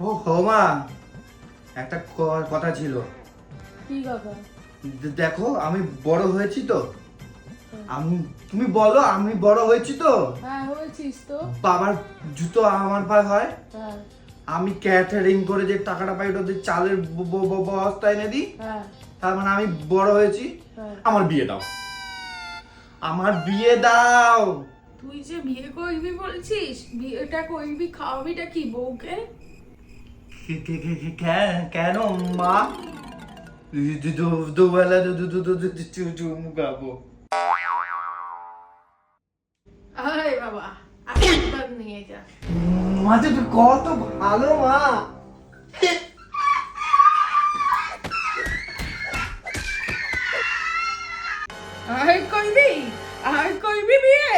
ও হো মা, একটা কথা ছিল। কি কথা? দেখো আমি বড় হয়েছি তো, আমি তুমি বলো আমি বড় হয়েছি তো, হ্যাঁ হয়েছিস তো। বাবার জুতো আমার পায়ে হয়, হ্যাঁ আমি ক্যাটারিং করে যে টাকাটা পাই ওটা দিয়ে চালের বস্তা এনে দিই, হ্যাঁ তার মানে আমি বড় হয়েছি। হ্যাঁ। আমার বিয়ে দাও, আমার বিয়ে দাও। তুই যে বিয়ে করবি বলছিস, বিয়েটা করবি, খাওয়াবিটা কি বউকে? কেন মা? দুবেলা চুমু খাবো। আরে বাবা, আশীর্বাদ নিয়ে যা। মা তুমি কত ভালো মা। আর করবি, আর করবি বিয়ে?